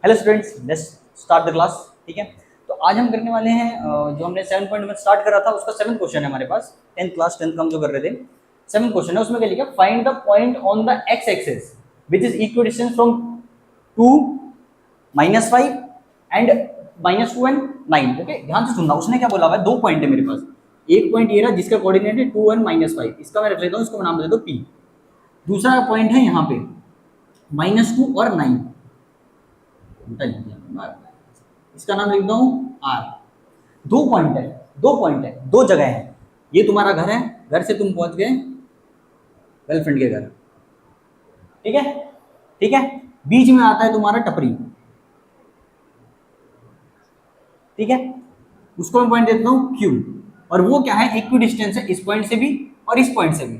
Hello students, let's start the class. ठीक है, तो आज हम करने वाले हैं जो हमने 7 पॉइंट में स्टार्ट करा था उसका 7th क्वेश्चन है हमारे पास। 10th क्लास 10th का हम जो कर रहे थे 7th क्वेश्चन है। उसमें क्या लिखा, find the point on the x axis which is equal distance from 2 -5 and -2 and 9। Okay, ध्यान से सुनना। उसने क्या बोला हुआ है, दो पॉइंट है मेरे पास। एक पॉइंट ये रहा जिसका कोऑर्डिनेट है 2 और -5, इसका मैं रख लेता हूँ, इसको मैं नाम दे देता हूँ P। दूसरा पॉइंट है यहाँ पे -2 और 9, इसका नाम लिखता हूँ R। दो पॉइंट है, दो जगह है। ये तुम्हारा घर है, घर से तुम पहुंच गए गर्लफ्रेंड के घर। ठीक है, ठीक है। बीच में आता है तुम्हारा टपरी। ठीक है, उसको मैं पॉइंट देता हूँ Q, और वो क्या है, इक्वी डिस्टेंस है इस पॉइंट से भी और इस पॉइंट से भी।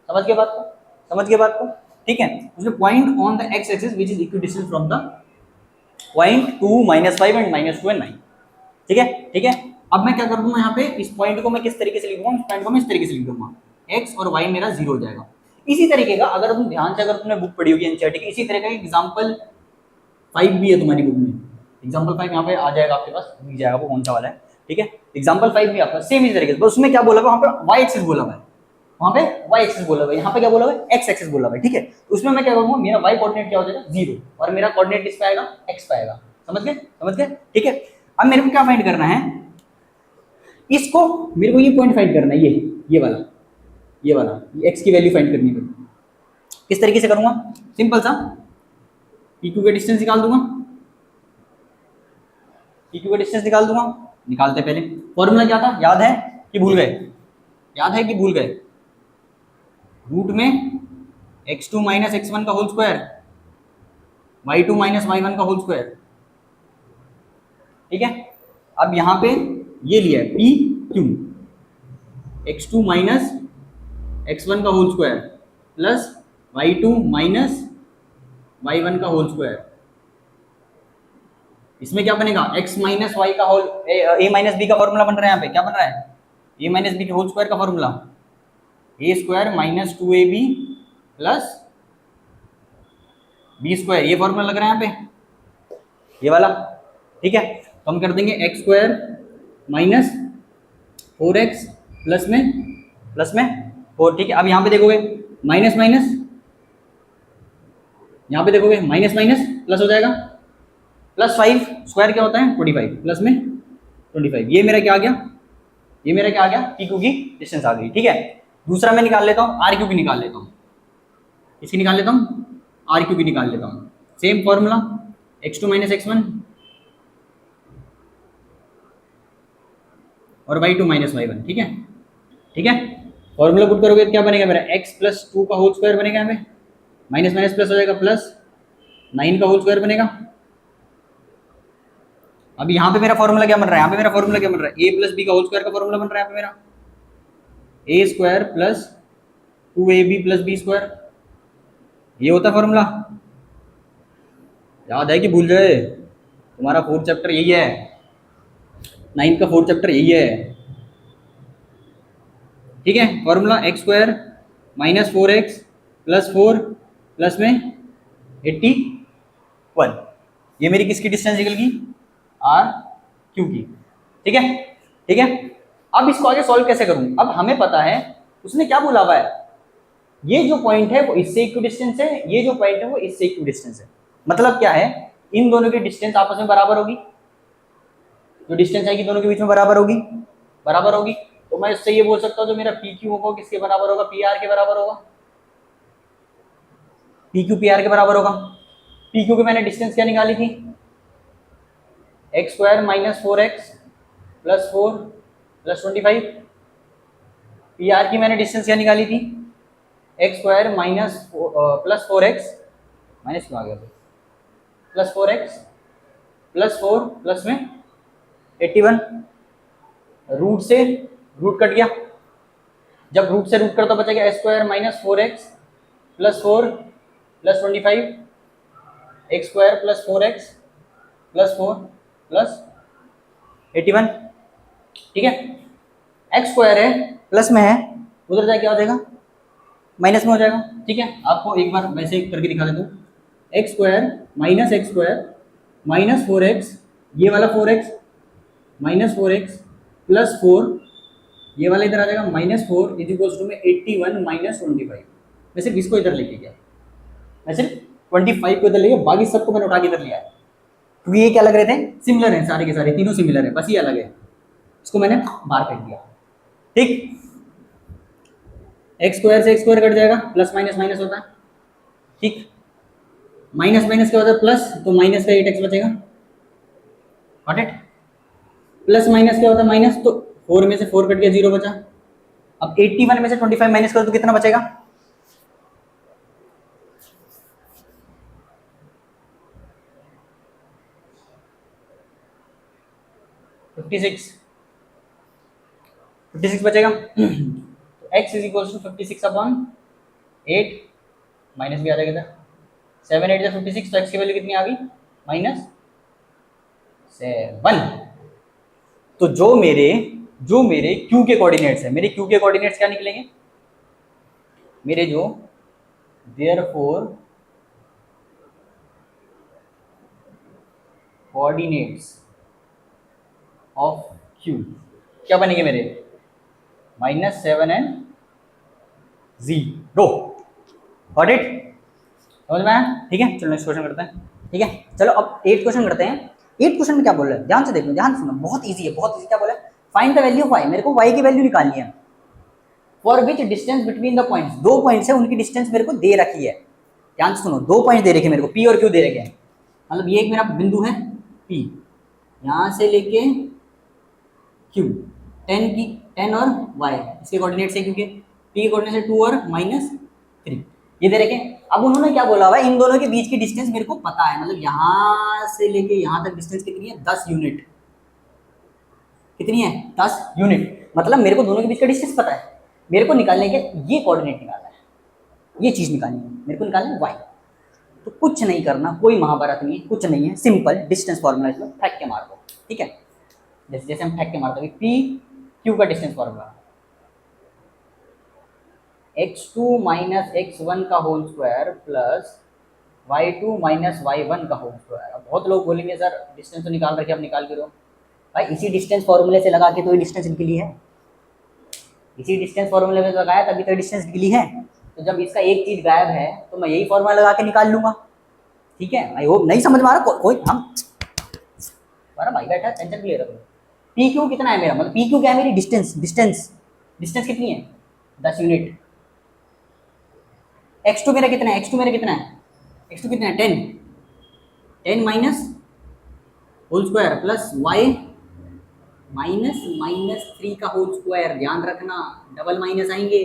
समझ गए बात को, समझ गए बात को। ठीक है, उसने point on the x axis which is equi distance from the point 2 -5 and -2 and 9। ठीक है, ठीक है। अब मैं क्या कर दूंगा, यहाँ पे इस पॉइंट को मैं किस तरीके से लिख दूंगा, इस पॉइंट को मैं इस तरीके से लिख दूंगा, x और y मेरा 0 हो जाएगा। इसी तरीके का अगर तुम ध्यान से, अगर तुमने बुक पढ़ी होगी एनसीईआरटी की, इसी तरह का एग्जांपल 5 भी है तुम्हारी बुक में। एग्जांपल 5 यहाँ पे आ जाएगा आपके पास, मिल जाएगा वो कौन सा वाला है। ठीक है, एग्जांपल 5 भी आपका सेम इसी तरीके से, बस उसमें क्या बोला हुआ, वहाँ पे y एक्सिस बोला हुआ है, वहाँ पे y एक्सिस बोला हुआ है, यहाँ पे क्या बोला हुआ है, x एक्सिस बोला हुआ है। ठीक है, तो उसमें मैं क्या करूँगा, मेरा y कोऑर्डिनेट क्या हो जाएगा 0, और मेरा कोऑर्डिनेट किस पे आएगा, x पे आएगा। समझ गए, समझ गए। ठीक है, अब मेरे को क्या फाइंड करना है, इसको मेरे को ये पॉइंट फाइंड करना है, ये वाला, ये x की वैल्यू फाइंड करनी है। किस तरीके से करूंगा, सिंपल सा, PQ का डिस्टेंस निकाल दूंगा, PQ का डिस्टेंस निकाल दूंगा। निकालते पहले फॉर्मूला क्या था, याद है कि भूल गए, याद है कि भूल गए, रूट में x2 - x1 का होल स्क्वायर, y2 - y1 का होल स्क्वायर। ठीक है, अब यहाँ पे ये लिया है PQ, x2 - x1 का whole square plus y2 - y1 का होल स्क्वायर। इसमें क्या बनेगा, x - y का होल, a - b का फॉर्मूला बन रहा है। यहाँ पे क्या बन रहा है, a - b के होल स्क्वायर का formula, a square - 2ab plus b square, ये फॉर्मूला लग रहा है यहाँ पे, ये वाला। ठीक है, तो हम कर देंगे x square minus 4x plus में 4। ठीक है, अब यहाँ पे देखोगे माइनस माइनस, यहाँ पे देखोगे माइनस माइनस प्लस हो जाएगा, प्लस 5 स्क्वायर क्या होता है 25, प्लस में 25। ये मेरा क्या आ गया, ये मेरा क्या आ गया, PQ की डिस्टेंस आ गई। ठीक है, दूसरा मैं निकाल लेता हूँ, RQ की निकाल लेता हूँ, इसकी निकाल लेता हूँ, RQ की निकाल लेता हूँ। सेम फॉर्मूला, x2 - x1 और y2 - y1। ठीक है, ठीक है, फॉर्मूला पुट करोगे क्या बनेगा मेरा, x + 2 का होल स्क्वायर बनेगा, यहाँ पे माइनस माइनस प्लस हो जाएगा, प्लस 9 का होल स्क्वायर बनेगा। अब यहाँ पे मेरा फॉर्मूला क्या बन रहा है, यहाँ पे मेरा फॉर्मूला क्या बन रहा है, a + b का होल स्क्वायर का फॉर्मूला बन रहा है यहाँ पे मेरा, a square plus 2ab + b square, ये होता है फॉर्मूला। याद है कि भूल गए, तुम्हारा 4th चैप्टर यही है, 9th का 4th चैप्टर यही है। ठीक है, formula x square - 4x + 4 plus में 81, ये मेरी किसकी डिस्टेंस निकल गई, RQ की। ठीक है, ठीक है। अब इसको आगे सॉल्व कैसे करूं, अब हमें पता है उसने क्या बोला हुआ है, ये जो पॉइंट है वो इससे इक्वी डिस्टेंस है, ये जो पॉइंट है वो इससे इक्वी डिस्टेंस है। मतलब क्या है, इन दोनों की डिस्टेंस आपस में बराबर होगी, जो डिस्टेंस आएगी दोनों के बीच में बराबर होगी, बराबर होगी। तो मैं इससे ये बोल सकता हूँ जो मेरा PQ होगा किसके बराबर होगा, PR के बराबर होगा, PQ PR के बराबर होगा। PQ की मैंने डिस्टेंस क्या निकाली थी, x स्क्वायर - 4x + 4 + 25। PR की मैंने डिस्टेंस क्या निकाली थी, x स्क्वायर + 4x माइनस क्यों आ गया, प्लस 4x + 4 प्लस में 81। रूट से रूट कट गया, जब रूट से रूट करता बचेगा x square - 4x + 4 + 25, x square + 4x + 4 + 81। ठीक है, x स्क्वायर है प्लस में है, उधर जाके क्या हो जाएगा, माइनस में हो जाएगा। ठीक है, आपको एक बार वैसे करके दिखा देता हूँ, x square - x square minus 4x, ये वाला 4x माइनस 4x प्लस 4, ये वाला इधर आ जाएगा माइनस 4 इज इक्वल्स टू में 81 माइनस 25। मैं सिर्फ इसको इधर लेके गया, मैं सिर्फ 25 को इधर ले गया, बाकी सबको मैंने उठा के इधर लिया है, क्योंकि ये क्या लग रहे थे, सिमिलर हैं, सारे के सारे तीनों सिमिलर है, बस ये अलग है, इसको मैंने बाहर फेंक दिया। ठीक, एक्स स्क्वायर से एक्स स्क्वायर कट जाएगा, प्लस माइनस माइनस होता है। ठीक, माइनस माइनस क्या होता है प्लस, तो माइनस का 8x बचेगा। Got it. प्लस माइनस क्या होता है माइनस, तो 4 में से 4 कट गया, 0 बचा। अब 81 में से 25 माइनस करो तो कितना बचेगा, 56 बचेगा। तो x is equal to 56 upon 8, minus भी आ जाएगा इधर, 7 8 जा 56, तो x की वैल्यू कितनी आ गई, -7। तो जो मेरे q के कोऑर्डिनेट्स है, मेरे q के कोऑर्डिनेट्स क्या निकलेंगे, मेरे जो देयरफॉर कोऑर्डिनेट्स ऑफ q क्या बनेंगे मेरे, -7 एंड 0। गॉट इट, समझ में आया। ठीक है, चलो नेक्स्ट क्वेश्चन करते हैं। ठीक है, चलो अब 8 क्वेश्चन करते हैं। 8 क्वेश्चन में क्या बोल रहा है, ध्यान से देखो, ध्यान से सुनो, बहुत इजी है, बहुत इजी। क्या बोला है, find the value of y, मेरे को y की वैल्यू निकालनी है। For which distance between the points, दो पॉइंट्स है, उनकी डिस्टेंस मेरे को दे रखी है। ध्यान से सुनो, दो पॉइंट्स दे रखे मेरे को, p और q दे रखे हैं। मतलब ये एक मेरा बिंदु है p, यहाँ से लेके q, 10 और y इसके कोऑर्डिनेट्स है, क्योंकि p के कोऑर्डिनेट्स है 2 और -3, ये दे रखे। अब उन्होंने क्या बोला हुआ है, इन दोनों के बीच की डिस्टेंस मेरे को पता है, मतलब यहाँ से लेके यहाँ तक डिस्टेंस कितनी है, 10 यूनिट। कितनी है, 10 यूनिट। मतलब मेरे को दोनों के बीच का डिस्टेंस पता है, मेरे को निकालने के ये कोऑर्डिनेट निकालना है, ये चीज निकालनी है, मेरे को निकालना है y। तो कुछ नहीं करना, कोई महाभारत नहीं है, कुछ नहीं है, सिंपल डिस्टेंस फॉर्मूला, इसमें फेंक के मार दो। ठीक है, जैसे जैसे हम फेंक के मारते हैं, पी क्यू का distance formula, x2 minus x1 का whole square plus y2 minus y1 का होल स्क्वायर। अब बहुत लोग बोलेंगे सर डिस्टेंस तो निकाल रखे, अब निकाल के दो। भाई इसी डिस्टेंस फॉर्मूले से लगा के तो ये डिस्टेंस निकली है, इसी डिस्टेंस फॉर्मूले में लगाया तभी तो डिस्टेंस निकली है। तो जब इसका एक चीज गायब है तो मैं यही फॉर्मूला लगा के निकाल लूंगा। ठीक है, आई होप नहीं समझ में आ रहा कोई, हम हमारा भाई बैठा टेंशन क्लियर है। पी क्यू कितना है मेरा, मतलब पी क्यू क्या है मेरी डिस्टेंस, डिस्टेंस कितनी है, 10 यूनिट। x2 मेरा कितना है, x2 मेरा कितना है, x2 कितना है 10 minus whole square plus y -3 का होल स्क्वायर। ध्यान रखना डबल माइनस आएंगे,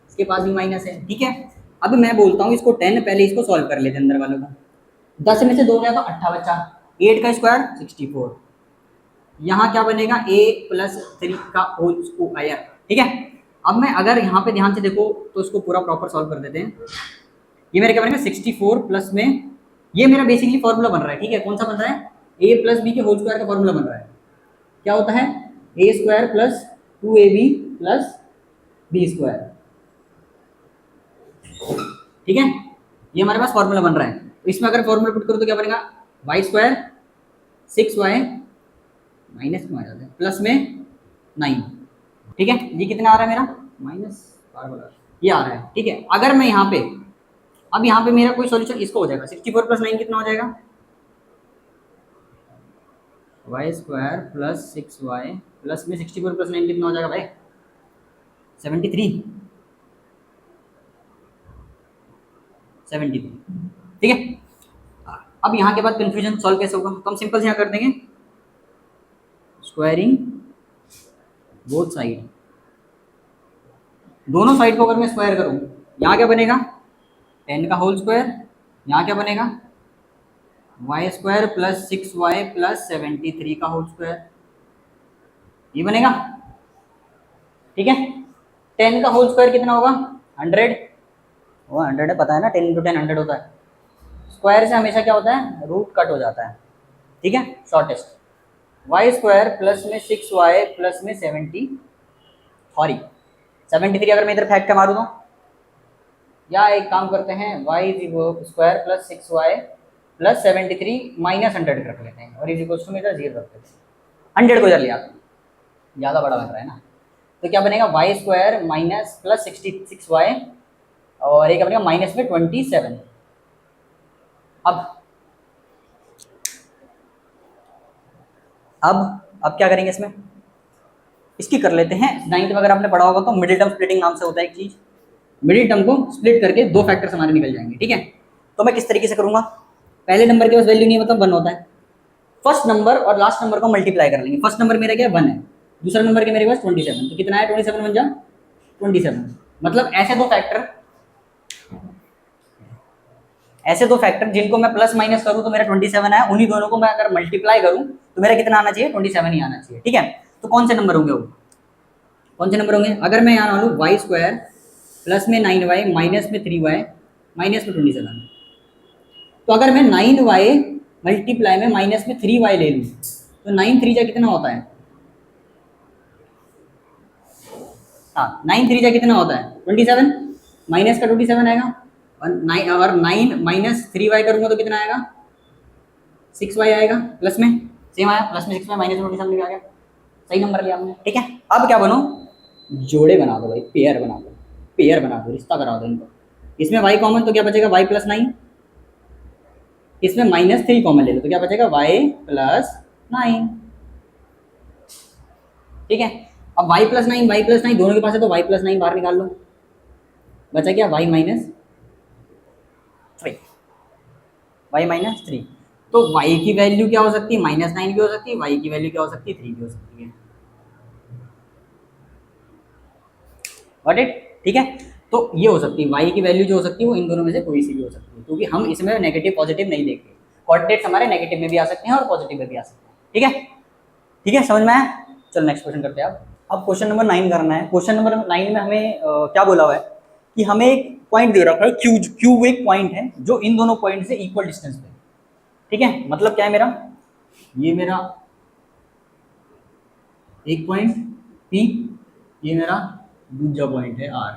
इसके पास भी माइनस है। ठीक है, अब मैं बोलता हूँ इसको 10, पहले इसको सॉल्व कर लेते हैं अंदर वालों को। 10 में से 2 गया तो 8 बचा, 8 का स्क्वायर 64, यहाँ क्या बनेगा a प्लस 3 का होल स्क्वायर। ठीक है, अब मैं अगर यहाँ पे ध्यान से देखो तो इसको पूरा प्रॉपर सॉल्व कर देते हैं। ये मेरे क्या बनेगा 64 प्लस में, ये मेरा बेसिकली फॉर्मूला बन रहा है। ठीक है, कौन सा बन रहा है, a प्लस बी के होल स्क्वायर का फॉर्मूला बन रहा है। क्या होता है, a square plus 2ab plus B square. ठीक है, ये हमारे पास फॉर्मूला बन रहा है। तो इसमें अगर फॉर्मूला पुट करो तो क्या बनेगा, वाई स्क्वायर 6y माइनस में आ जाता है प्लस में 9। ठीक है, ये कितना आ रहा है मेरा माइनस, ये आ रहा है। ठीक है, अगर मैं यहाँ पे, अब यहाँ पे मेरा कोई सॉल्यूशन इसको हो जाएगा, 64 प्लस 9 कितना हो जाएगा, Y square plus 6y plus में 64 प्लस 9 कितना हो जाएगा भाई, 73। ठीक है, अब यहाँ के बाद कंफ्यूजन सॉल्व कैसे होगा, तो हम सिंपल से यहाँ कर देंगे स्क्वायरिंग बोथ साइड। दोनों साइड को अगर मैं स्क्वायर करूँ, यहाँ क्या बनेगा 10 का होल स्क्वायर, यहाँ क्या बनेगा Y square plus 6y plus 73 का होल स्क्वायर, ये बनेगा। ठीक है, 10 का होल स्क्वायर कितना होगा 100, वो 100 है, पता है ना, 10 × 10 100 होता है। स्क्वायर से हमेशा क्या होता है, रूट कट हो जाता है। ठीक है, शॉर्टेस्ट। वाई स्क्वायर प्लस में 6y प्लस में 73 अगर मैं इधर फैक्ट मारूँ तो, या एक काम करते हैं y square plus 6y plus 73 minus 100 रख लेते हैं और इज इक्वल्स टू में इधर 0 रख देते हैं। 100 को इधर लिया, ज़्यादा बड़ा बन रहा है ना, तो क्या बनेगा Y square minus plus 66y और एक बनेगा माइनस में 27। अब क्या करेंगे इसमें, इसकी कर लेते हैं। 9th में अगर आपने पढ़ा होगा तो मिडिल टर्म स्प्लिटिंग नाम से होता है एक चीज, मिडिल टर्म को स्प्लिट करके दो फैक्टर्स हमारे निकल जाएंगे, ठीक है। तो मैं किस तरीके से करूंगा, पहले नंबर के पास वैल्यू नहीं है मतलब 1 होता है, फर्स्ट नंबर और लास्ट नंबर को मल्टीप्लाई कर लेंगे। फर्स्ट नंबर मेरा क्या 1 है, दूसरा नंबर के मेरे पास 27, तो कितना है 27 बन जा 27। मतलब ऐसे दो फैक्टर जिनको मैं प्लस माइनस करूं तो मेरा 27 है, उन्हीं दोनों को मैं अगर मल्टीप्लाई करूं तो मेरा कितना आना चाहिए 27 ही आना चाहिए, ठीक है। तो कौन से नंबर होंगे वो, कौन से नंबर होंगे, अगर मैं यहाँ डालूं वाई स्क्वायर प्लस में 9y माइनस में 3y माइनस में 27, तो अगर मैं 9y मल्टीप्लाई में माइनस में 3y ले लूँ तो 9 3 जा कितना होता है, हाँ 9 3 जा कितना होता है 27, माइनस का 27 आएगा और 9 माइनस 3y करूँगा तो कितना आएगा 6y आएगा, प्लस में सेम आया, प्लस में 6y माइनस में 27 आ गया, सही नंबर लिया आपने, ठीक है। अब क्या बनो, जोड़े बना दो भाई, पेयर बना दो, रिश्ता करा दो इनको। इसमें y कॉमन तो क्या बचेगा y प्लस 9, इसमें -3 कॉमन ले लो तो क्या बचेगा y प्लस 9, ठीक है। अब y प्लस 9 दोनों के पास है तो y प्लस 9 बाहर निकाल लो, बचा क्या y माइनस 3। तो y की वैल्यू क्या हो सकती है -9 भी हो सकती है, y की वैल्यू क्या हो सकती है 3 भी हो सकती है, गॉट इट, ठीक है। तो ये हो सकती है y की वैल्यू जो हो सकती है वो इन दोनों में से कोई सी भी हो सकती है, क्योंकि हम इसमें नेगेटिव पॉजिटिव नहीं देखते, कोऑर्डिनेट्स हमारे नेगेटिव में भी आ सकते हैं और पॉजिटिव में भी आ सकते हैं, ठीक है, ठीक है, समझ में आया। चलो नेक्स्ट क्वेश्चन करते हैं। अब क्वेश्चन नंबर 9 करना है। क्वेश्चन नंबर 9 में हमें क्या बोला हुआ है कि हमें एक पॉइंट दे रखा है, क्यू एक पॉइंट है जो इन दोनों पॉइंट से इक्वल डिस्टेंस पे, ठीक है। मतलब क्या है मेरा, ये मेरा एक पॉइंट P, ये मेरा दूसरा पॉइंट है R,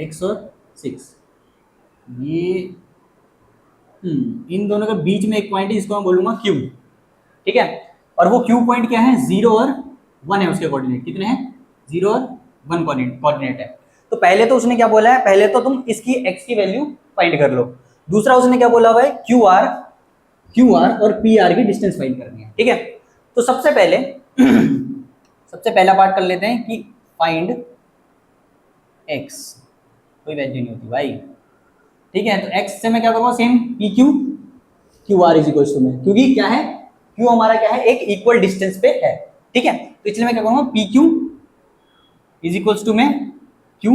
X और 6, ये इन दोनों के बीच में एक पॉइंट है जिसको मैं बोलूंगा Q, ठीक है। और वो Q पॉइंट क्या है 0 और 1 है, उसके कोऑर्डिनेट कितने हैं 0 और 1 कोऑर्डिनेट है। तो पहले तो उसने क्या बोला है, पहले तो तुम इसकी x की वैल्यू फाइंड कर लो, दूसरा उसने क्या बोला हुआ है क्यू आर और पी आर की डिस्टेंस फाइंड करनी है, ठीक है। तो सबसे पहला पार्ट कर लेते हैं कि फाइंड x, कोई वैल्यू नहीं होती भाई, ठीक है। तो x से मैं क्या करूँगा same P Q R is equal to में, क्योंकि क्या है q हमारा क्या है एक इक्वल डिस्टेंस पे है, ठीक है। तो इसलिए मैं क्या करूँगा P Q is equal to में क्यू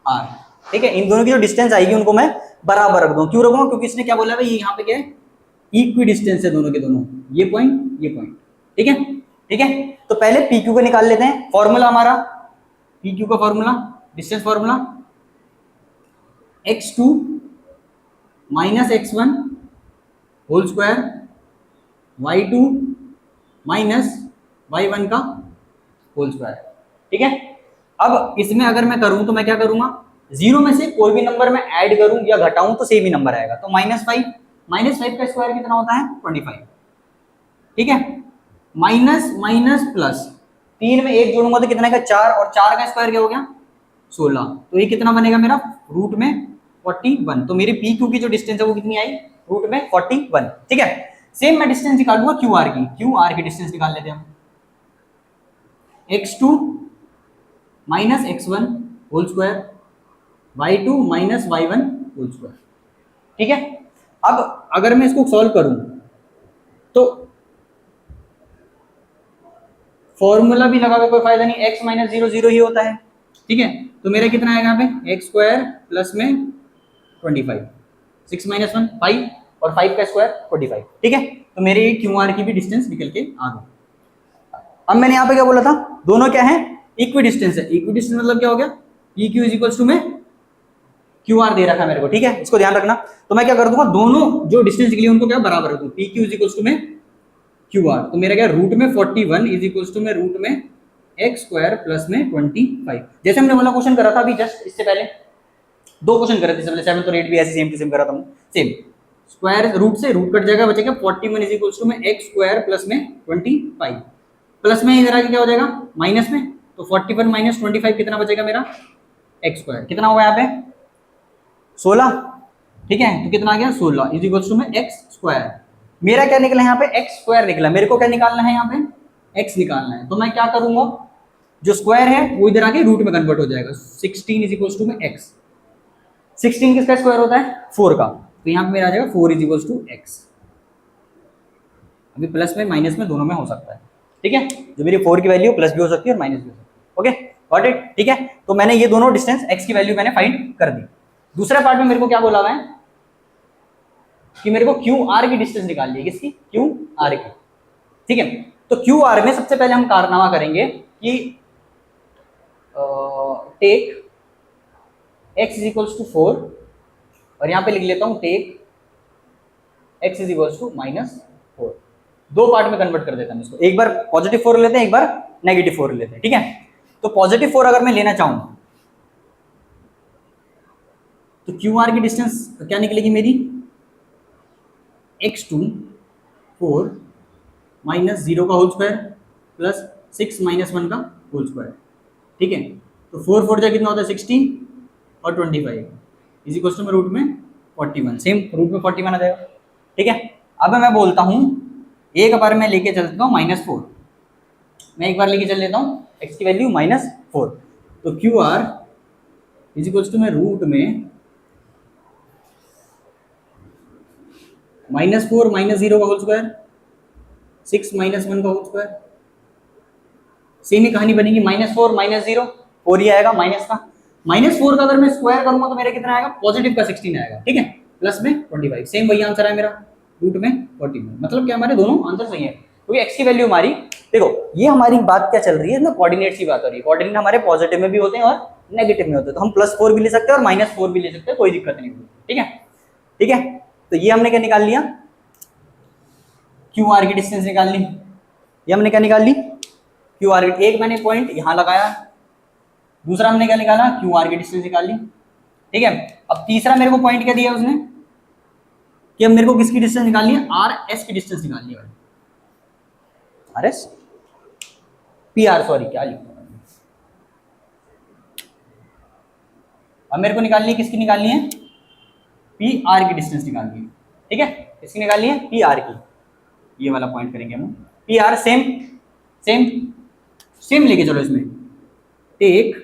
आर, ठीक है। इन दोनों की जो डिस्टेंस आएगी उनको मैं बराबर रख दूं, क्यों रखूंगा क्योंकि इसने क्या बोला भाई यहाँ पे क्या है इक्वी डिस्टेंस है दोनों के दोनों, ये पॉइंट, ठीक है, ठीक है। तो पहले पी क्यू को निकाल लेते हैं, फॉर्मूला हमारा पी क्यू का formula, distance formula x2 minus x1 whole square y2 minus y1 का होल स्क्वायर, ठीक है। अब इसमें अगर मैं करूं तो मैं क्या करूंगा, 0 में से कोई भी नंबर मैं ऐड करूं या घटाऊं तो सेम ही नंबर आएगा। तो -5 का स्क्वायर कितना होता है 25, ठीक है। माइनस प्लस 3 में 1 जोड़ूंगा तो कितना आएगा 4, और 4 का स्क्वायर क्या हो गया 16, तो ये कितना बनेगा मेरा रूट में 41। तो मेरी पी क्यू की जो डिस्टेंस है वो कितनी आई रूट में 41, ठीक है। सेम मैं डिस्टेंस निकालूंगा क्यू आर की डिस्टेंस निकाल लेते हैं हम, x2 minus x1 whole square y2 minus y1 whole square, ठीक है। अब अगर मैं इसको सॉल्व करूं तो फॉर्मूला भी लगा के कोई फायदा नहीं, x माइनस 0 0 ही होता है, ठीक है। तो मेरा कितना आएगा यहाँ पे x स्क्वायर प्लस में 25, 6 माइनस 1 5 और 5 का स्क्वायर 45, ठीक है। तो मेरे क्यू आर की भी डिस्टेंस निकल के आ गई। अब मैंने यहाँ पे क्या बोला था, दोनों क्या है इक्वी डिस्टेंस है, इक्वी डिस्टेंस मतलब क्या हो गया P Q is equals to में क्यू आर दे रखा है मेरे को, ठीक है, इसको ध्यान रखना। तो मैं क्या कर दूंगा दोनों जो डिस्टेंस निकली उनको क्या बराबर रखूं, P Q is equals to में क्यू आर, तो मेरा क्या रूट में 41 इज इक्वल्स टू में रूट में एक्स स्क्वायर प्लस में 25, जैसे हमने वाला क्वेश्चन करा था अभी जस्ट इससे पहले, 2 क्वेश्चन करे थे, 7 और 8 भी ऐसे सेम टू सेम करा था। सेम स्क्वायर रूट से रूट कट जाएगा, बचेगा 41 इज इक्वल्स टू में एक्स स्क्वायर प्लस में 25, प्लस में इधर आके क्या हो जाएगा माइनस में, तो 41 माइनस 25 कितना बचेगा मेरा एक्स स्क्वायर, कितना होगा यहाँ पे 16, ठीक है, तो कितना आ गया 16 इज इक्वल्स टू में एक्स स्क्वायर। मेरा क्या निकला यहाँ पे एक्स स्क्वायर निकला, मेरे को क्या निकालना है यहाँ पे एक्स निकालना है, तो मैं क्या करूंगा जो स्क्वायर है वो इधर आके रूट में कन्वर्ट हो जाएगा, 16 इज इक्वल्स टू में एक्स, 16 किसका स्क्वायर होता है 4 का, तो यहाँ पे मेरा आ जाएगा 4 इज इक्वल्स टू एक्स। अभी प्लस में माइनस में दोनों में हो सकता है, ठीक है, जो मेरी 4 की वैल्यू प्लस भी हो सकती है और माइनस भी हो सकती है, ओके गॉट इट, ठीक है। तो मैंने ये दोनों डिस्टेंस x की वैल्यू मैंने फाइंड कर दी। दूसरे पार्ट में मेरे को क्या बोला हुआ है कि मेरे को क्यू आर की डिस्टेंस निकालनी है, किसकी क्यू आर की, ठीक है। तो क्यू आर में सबसे पहले हम कारनामा करेंगे कि take x is equals to 4 और यहाँ पे लिख लेता हूँ take x is equals to -4, दो पार्ट में कन्वर्ट कर देता हूँ इसको, एक बार पॉजिटिव 4 लेते हैं एक बार नेगेटिव 4 लेते हैं, ठीक है। तो पॉजिटिव 4 अगर मैं लेना चाहूं तो क्यू आर की डिस्टेंस क्या निकलेगी मेरी x2 4 माइनस 0 का होल स्क्वायर प्लस 6 माइनस 1 का होल स्क्वायर, ठीक है। तो 4 4 जा कितना होता है 16 और 25 इज इक्वल टू में रूट में 41, सेम रूट में 41 आ जाएगा, ठीक है। अब मैं बोलता हूँ एक बार मैं लेके चलता हूँ -4, मैं एक बार लेके चल लेता हूँ x की वैल्यू -4, तो Q R is equal to में रूट में -4 माइनस 0 का होल स्क्वायर 6 माइनस 1 का होल स्क्वायर, सेम ही कहानी बनेगी -4 माइनस 0 4 ही आएगा माइनस का, -4 का अगर मैं स्क्वायर करूंगा तो मेरा कितना आएगा पॉजिटिव का 16 आएगा, ठीक है, प्लस में 25, सेम वही आंसर है मेरा रूट में 41, मतलब क्या हमारे दोनों आंसर सही है, क्योंकि x की वैल्यू हमारी देखो ये हमारी बात क्या चल रही है इसमें कोऑर्डिनेट्स की बात हो रही है, कोऑर्डिनेट हमारे पॉजिटिव में भी होते हैं और नेगेटिव में होते हैं, तो हम +4 भी ले सकते हैं और -4 भी ले सकते हैं, कोई दिक्कत नहीं होगी, ठीक है, ठीक है। तो ये हमने क्या निकाल लिया क्यू आर की डिस्टेंस निकाल ली, ये हमने क्या निकाल ली क्यू आर, एक मैंने पॉइंट यहाँ लगाया, दूसरा हमने क्या निकाला क्यू आर की डिस्टेंस निकाल ली, ठीक है। अब तीसरा मेरे को पॉइंट क्या दिया उसने कि अब मेरे को किसकी डिस्टेंस निकालनी है आर एस की डिस्टेंस निकालनी है, R S P R sorry क्या लिखा, अब मेरे को निकालनी है किसकी निकालनी है पी आर की डिस्टेंस निकालनी है, ठीक है, किसकी निकालनी है पी आर की, ये वाला पॉइंट करेंगे हम P R, same same same लेके चलो इसमें take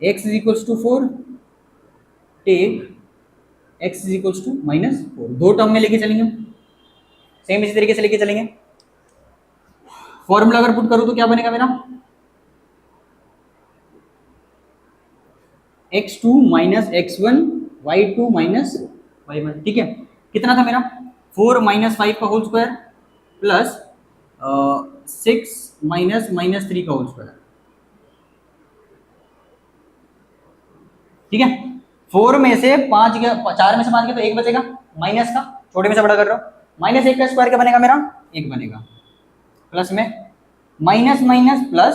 x is equals to 4 take x is equals to -4, दो टर्म में लेके चलेंगे सेम इसी तरीके से लेके चलेंगे। फॉर्मूला अगर पुट करूं तो क्या बनेगा मेरा x2 minus x1 y2 minus y1, ठीक है, कितना था मेरा 4 माइनस 5 का होल स्क्वायर प्लस 6 माइनस -3 का होल स्क्वायर, ठीक है। 4 में से 5 गया, 4 में से 5 गया तो 1 बचेगा माइनस का, छोटे में से बड़ा कर रहा हूँ, -1 का स्क्वायर क्या बनेगा मेरा 1 बनेगा, प्लस में माइनस माइनस प्लस,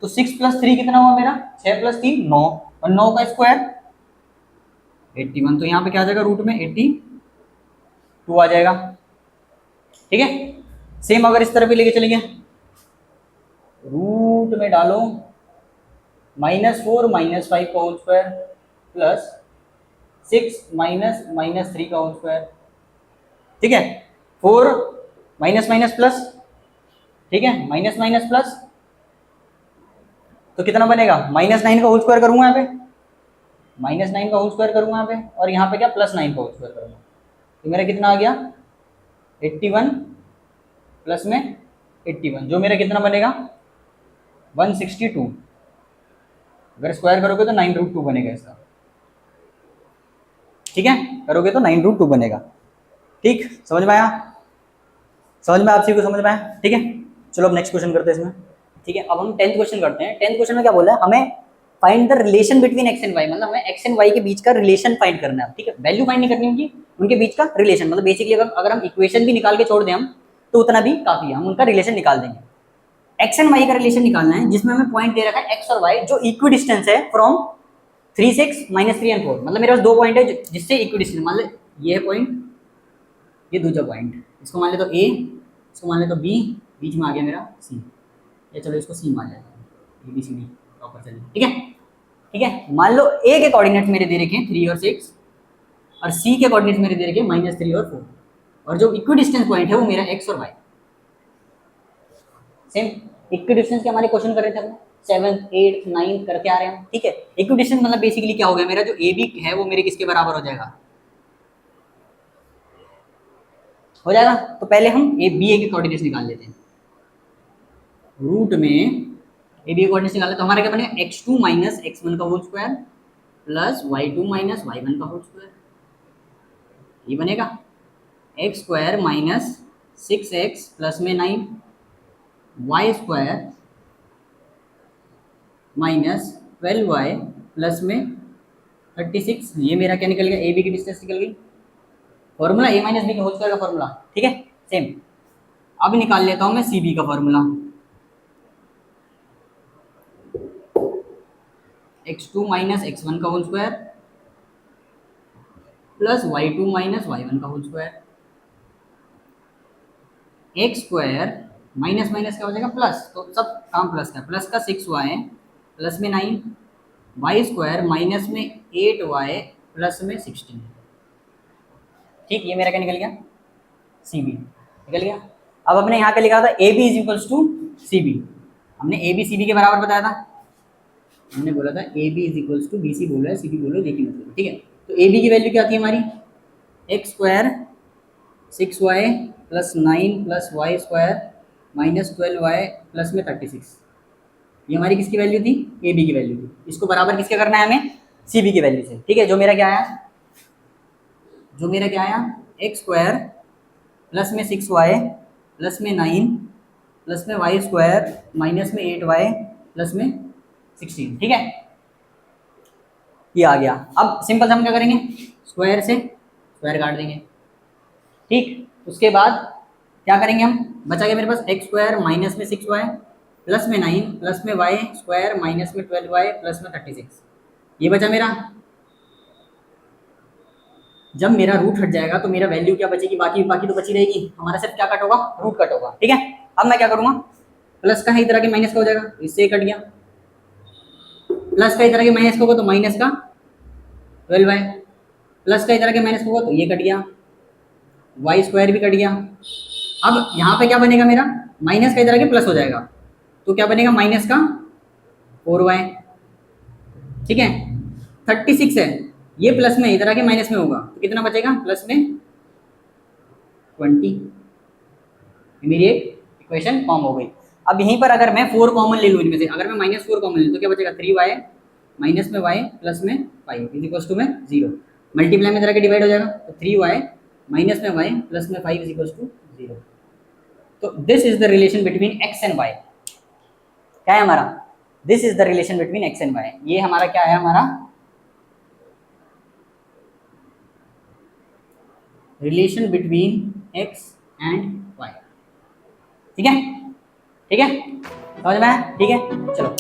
तो 6 + 3 कितना हुआ मेरा 6 + 3 9 और 9 का स्क्वायर 81, तो यहाँ पे क्या आ जाएगा रूट में 82 आ जाएगा, ठीक है। सेम अगर इस तरफ भी लेके चलेंगे रूट में डालो -4 माइनस 5 का होल स्क्वायर प्लस 6 माइनस -3 का होल स्क्वायर, ठीक है, 4 माइनस माइनस प्लस, ठीक है, माइनस माइनस प्लस, तो कितना बनेगा -9 का होल स्क्वायर करूंगा यहाँ पे, -9 का होल स्क्वायर करूंगा यहाँ पे, और यहाँ पे क्या +9 का होल स्क्वायर करूंगा, तो मेरा कितना आ गया 81 प्लस में 81, जो मेरा कितना बनेगा 162, अगर स्क्वायर करोगे तो 9√2 बनेगा इसका, ठीक है, करोगे तो 9√2 बनेगा, ठीक, समझ में आया, समझ में आप सभी को समझ में आया, ठीक है। चलो अब नेक्स्ट क्वेश्चन करते हैं इसमें, ठीक है। अब हम 10th क्वेश्चन करते हैं। 10th क्वेश्चन में क्या बोला है, हमें find the relation between x and y, मतलब हमें x एंड y के बीच का रिलेशन फाइंड करना है, ठीक है, वैल्यू फाइंड नहीं करनी उनकी, उनके बीच का रिलेशन, मतलब बेसिकली अगर हम इक्वेशन भी निकाल के छोड़ दें हम तो उतना भी काफी है, हम उनका रिलेशन निकाल देंगे। x एंड y का रिलेशन निकालना है जिसमें हमें पॉइंट दे रखा है x और y जो इक्वी डिस्टेंस है फ्रॉम 3 6 -3 एंड 4, मतलब मेरे पास दो पॉइंट है जिससे इक्वी डिस्टेंस, मतलब ये पॉइंट ये दूसरा पॉइंट, इसको मान ले तो ए, इसको मान ले तो बी, बीच में आ गया मेरा सी, या चलो इसको सी मान लेते हैं, A B C D proper चलिए, ठीक है। ठीक है, मान लो ए के कोऑर्डिनेट मेरे दे रखे हैं 3 और 6, और सी के कोऑर्डिनेट मेरे दे रखे हैं -3 और 4, और जो इक्विडिस्टेंस पॉइंट है वो मेरा एक्स और वाई। सेम इक्विडिस्टेंस के हमारे क्वेश्चन कर रहे थे हमने 7th 8th 9th करके आ रहे हैं, ठीक है। इक्विडिस्टेंस मतलब बेसिकली क्या हो गया, मेरा जो ए बी है वो मेरे किसके बराबर हो जाएगा, हो जाएगा। तो पहले हम ए बी ए के कोऑर्डिनेट्स निकाल लेते हैं, रूट में ए बी ए कोऑर्डिनेट्स निकाले तो हमारा क्या बनेगा, x2 माइनस x1 का whole square plus y2 minus y1 का होल स्क्वायर, ये बनेगा x square minus 6x plus में 9 Y square minus 12y plus में 36, ये मेरा क्या निकल गया, ए बी की डिस्टेंस निकल गई, फॉर्मूला ए माइनस बी के होल स्क्वायर का फॉर्मूला, ठीक है। सेम अब निकाल लेता हूं मैं सी बी का फॉर्मूला, x2 माइनस x1 का whole square plus y2 minus y1 का whole square, x square minus minus क्या हो जाएगा प्लस, तो सब काम प्लस का, प्लस का 6y प्लस में 9, वाई स्क्वायर माइनस में 8y प्लस में 16, ठीक। ये मेरा क्या निकल गया, सी बी निकल गया। अब हमने यहाँ पे लिखा था A B is equals to C B, हमने ए बी सी बी के बराबर बताया था, हमने बोला था A B is equals to B C बोल रहा है, सी बी बोल रहा है, देखिए मतलब, ठीक है। तो ए बी की वैल्यू क्या आती है हमारी, x square 6y plus 9 plus y square minus 12y plus में 36, ये हमारी किसकी वैल्यू थी, ए बी की वैल्यू थी। इसको बराबर किसके करना है हमें, सी बी की वैल्यू से, ठीक है। जो मेरा क्या आया, जो मेरा क्या आया, एक्स स्क्वायर प्लस में 6y प्लस में 9 प्लस में वाई स्क्वायर माइनस में 8y प्लस में 16, ठीक है। ये आ गया। अब सिंपल हम क्या करेंगे, स्क्वायर से स्क्वायर काट देंगे, ठीक। उसके बाद क्या करेंगे हम, बचा गया मेरे पास एक्स स्क्वायर माइनस में 6y प्लस में 9 प्लस में वाई स्क्वायर माइनस में 12y प्लस में 36, ये बचा मेरा। जब मेरा रूट हट जाएगा तो मेरा वैल्यू क्या बचेगी, बाकी बाकी तो बची रहेगी, हमारा सिर्फ क्या कट होगा, रूट कट होगा, ठीक है। अब मैं क्या करूँगा, प्लस का है इधर आके माइनस का हो जाएगा, इससे कट गया, प्लस का इधर आके माइनस का होगा तो माइनस का 12y, प्लस का इधर आके माइनस का होगा तो ये कट गया, वाई स्क्वायर भी कट गया। अब यहाँ पे क्या बनेगा मेरा, माइनस का इधर आके प्लस हो जाएगा, तो क्या बनेगा माइनस का 4y, ठीक है। 36 है, ये प्लस में इधर आके माइनस में होगा तो कितना बचेगा, प्लस में 20, मेरी एक इक्वेशन फॉर्म हो गई। अब यहीं पर अगर मैं 4 कॉमन ले लूँ इनमें से, अगर मैं -4 कॉमन ले लूँ तो क्या बचेगा, 3y माइनस में y प्लस में 5 इज इक्वल्स टू में 0, मल्टीप्लाई में इधर आके डिवाइड हो जाएगा, तो 3y माइनस में y प्लस में 5 इज इक्वल्स टू 0। तो this is the relation between x and y, क्या है हमारा, this is the relation between x and y, ये हमारा क्या है, हमारा relation between x and y, ठीक है, ठीक है, समझ में आया, ठीक है, चलो।